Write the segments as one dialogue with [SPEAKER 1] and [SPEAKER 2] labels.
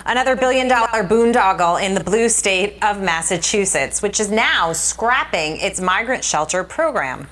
[SPEAKER 1] Another billion-dollar boondoggle in the blue state of Massachusetts, which is now scrapping its migrant shelter program.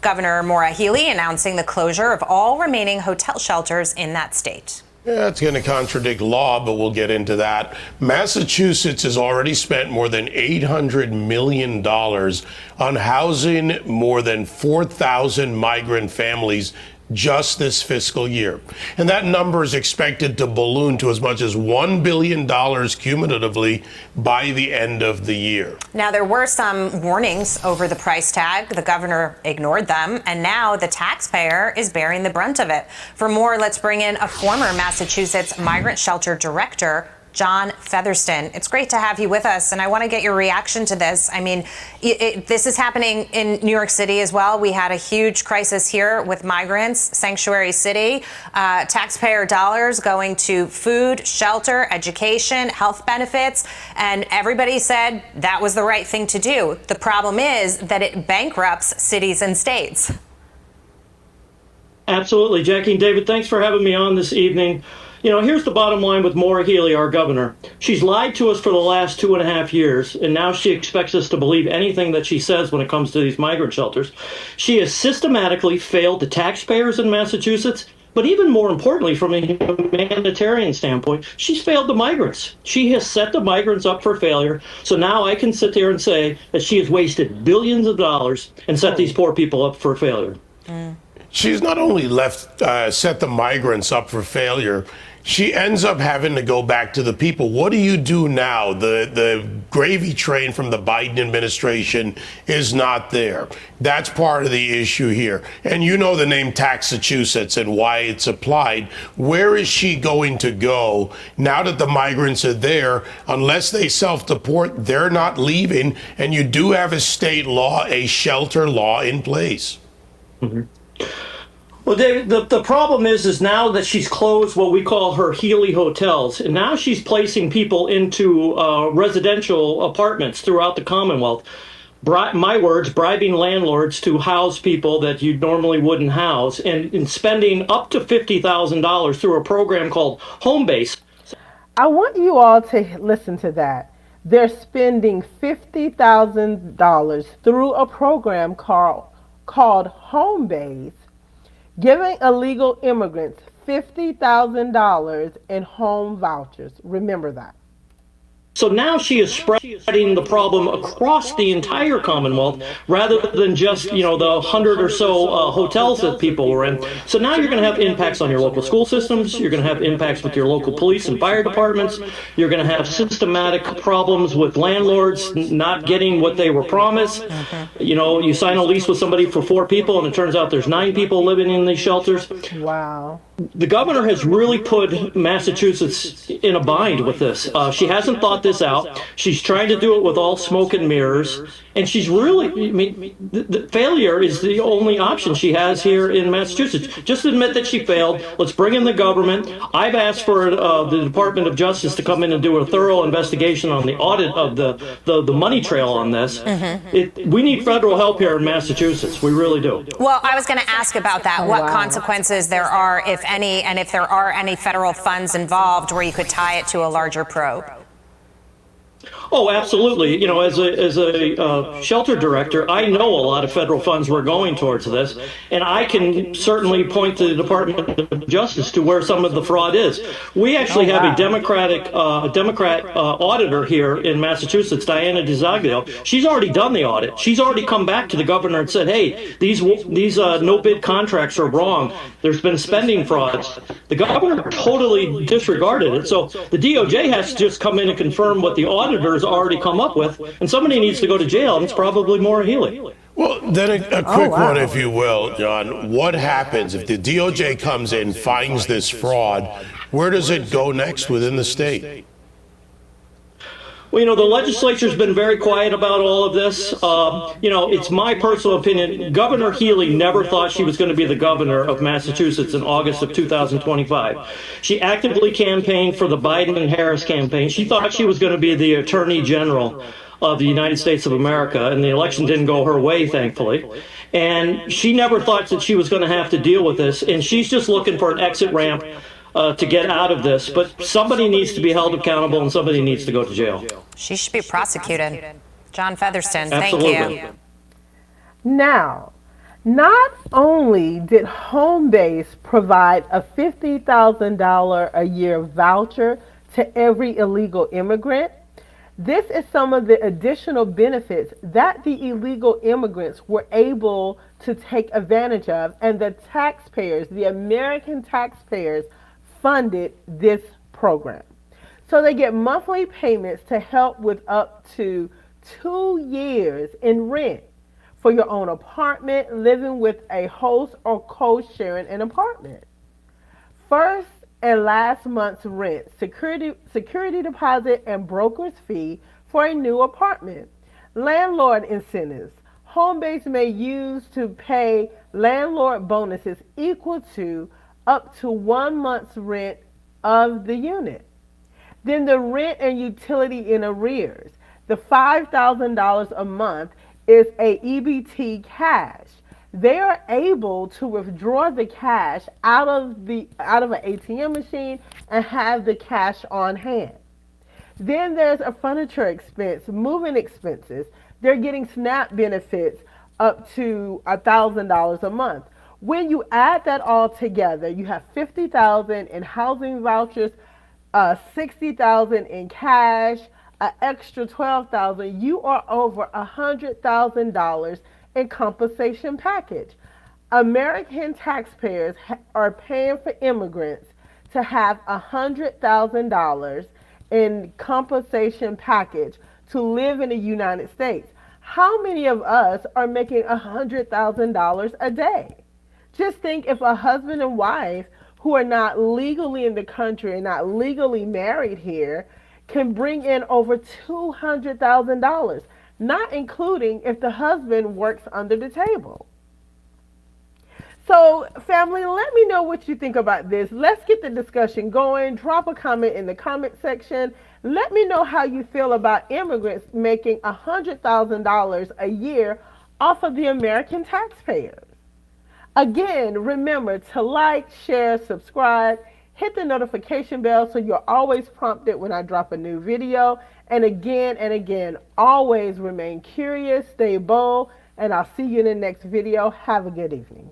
[SPEAKER 1] Governor Maura Healey announcing the closure of all remaining hotel shelters in that state.
[SPEAKER 2] Yeah, it's going to contradict law, but we'll get into that. Massachusetts has already spent more than $800 million on housing more than 4,000 migrant families just this fiscal year. And that number is expected to balloon to as much as $1 billion cumulatively by the end of the year.
[SPEAKER 1] Now, there were some warnings over the price tag. The governor ignored them, and now the taxpayer is bearing the brunt of it. For more, let's bring in a former Massachusetts migrant shelter director, John Featherston. It's great to have you with us, and I want to get your reaction to this. I mean, this is happening in New York City as well. We had a huge crisis here with migrants, sanctuary city, taxpayer dollars going to food, shelter, education, health benefits, and everybody said that was the right thing to do. The problem is that it bankrupts cities and states.
[SPEAKER 3] Absolutely. Jackie and David, thanks for having me on this evening. You know, here's the bottom line with Maura Healey, our governor. She's lied to us for the last 2.5 years, and now she expects us to believe anything that she says when it comes to these migrant shelters. She has systematically failed the taxpayers in Massachusetts, but even more importantly, from a humanitarian standpoint, she's failed the migrants. She has set the migrants up for failure. So now I can sit there and say that she has wasted billions of dollars and set these poor people up for failure.
[SPEAKER 2] She's not only set the migrants up for failure, she ends up having to go back to the people. What do you do now? The gravy train from the Biden administration is not there. That's part of the issue here. And you know the name Taxachusetts and why it's applied. Where is she going to go now that the migrants are there? Unless they self-deport, they're not leaving. And you do have a state law, a shelter law in place.
[SPEAKER 3] Well, David, the problem is now that she's closed what we call her Healey hotels, and now she's placing people into residential apartments throughout the Commonwealth. My words, bribing landlords to house people that you normally wouldn't house, and spending up to $50,000 through a program called Home Base.
[SPEAKER 4] I want you all to listen to that. They're spending $50,000 through a program called Home Base, giving illegal immigrants $50,000 in home vouchers. Remember that.
[SPEAKER 3] So now she is spreading the problem across the entire Commonwealth rather than just, the 100 or so hotels that people were in. So now you're going to have impacts on your local school systems. You're going to have impacts with your local police and fire departments. You're going to have systematic problems with landlords not getting what they were promised. You sign a lease with somebody for 4 people and it turns out there's 9 people living in these shelters.
[SPEAKER 4] Wow.
[SPEAKER 3] The governor has really put Massachusetts in a bind with this. She hasn't thought this out. She's trying to do it with all smoke and mirrors. And she's really, the failure is the only option she has here in Massachusetts. Just admit that she failed. Let's bring in the government. I've asked for the Department of Justice to come in and do a thorough investigation on the audit of the money trail on this. We need federal help here in Massachusetts. We really do.
[SPEAKER 1] Well, I was going to ask about that. What consequences there are, if any, and if there are any federal funds involved where you could tie it to a larger probe.
[SPEAKER 3] Oh, absolutely. As a shelter director, I know a lot of federal funds were going towards this, and I can certainly point to the Department of Justice to where some of the fraud is. We actually have a Democrat auditor here in Massachusetts, Diana DiZaglio. She's already done the audit. She's already come back to the governor and said, hey, these no-bid contracts are wrong. There's been spending frauds. The governor totally disregarded it. So the DOJ has to just come in and confirm what the auditors already come up with, and somebody needs to go to jail, and it's probably Maura Healey.
[SPEAKER 2] Well, then a quick one, if you will, John. What happens if the DOJ comes in, finds this fraud? Where does it go next within the state?
[SPEAKER 3] Well, the legislature's been very quiet about all of this. It's my personal opinion. Governor Healey never thought she was going to be the governor of Massachusetts in August of 2025. She actively campaigned for the Biden and Harris campaign. She thought she was going to be the Attorney General of the United States of America, and the election didn't go her way, thankfully. And she never thought that she was going to have to deal with this, and she's just looking for an exit ramp to get out of this. But somebody needs to be held accountable and somebody needs to go to jail.
[SPEAKER 1] She should be prosecuted. John Featherston, thank
[SPEAKER 3] Absolutely.
[SPEAKER 1] you.
[SPEAKER 4] Now, not only did Homebase provide a $50,000 a year voucher to every illegal immigrant, this is some of the additional benefits that the illegal immigrants were able to take advantage of, and the taxpayers, the American taxpayers, funded this program. So they get monthly payments to help with up to 2 years in rent for your own apartment, living with a host or co-sharing an apartment. First and last month's rent, security deposit, and broker's fee for a new apartment. Landlord incentives. Homebase may use to pay landlord bonuses equal to up to 1 month's rent of the unit. Then the rent and utility in arrears. The $5,000 a month is a EBT cash. They are able to withdraw the cash out of an ATM machine and have the cash on hand. Then there's a furniture expense, moving expenses. They're getting SNAP benefits up to $1,000 a month. When you add that all together, you have $50,000 in housing vouchers, $60,000 in cash, an extra $12,000. You are over $100,000 in compensation package. American taxpayers are paying for immigrants to have $100,000 in compensation package to live in the United States. How many of us are making $100,000 a day? Just think if a husband and wife who are not legally in the country and not legally married here can bring in over $200,000, not including if the husband works under the table. So, family, let me know what you think about this. Let's get the discussion going. Drop a comment in the comment section. Let me know how you feel about immigrants making $100,000 a year off of the American taxpayers. Again, remember to like, share, subscribe, hit the notification bell so you're always prompted when I drop a new video. And again, always remain curious, stay bold, and I'll see you in the next video. Have a good evening.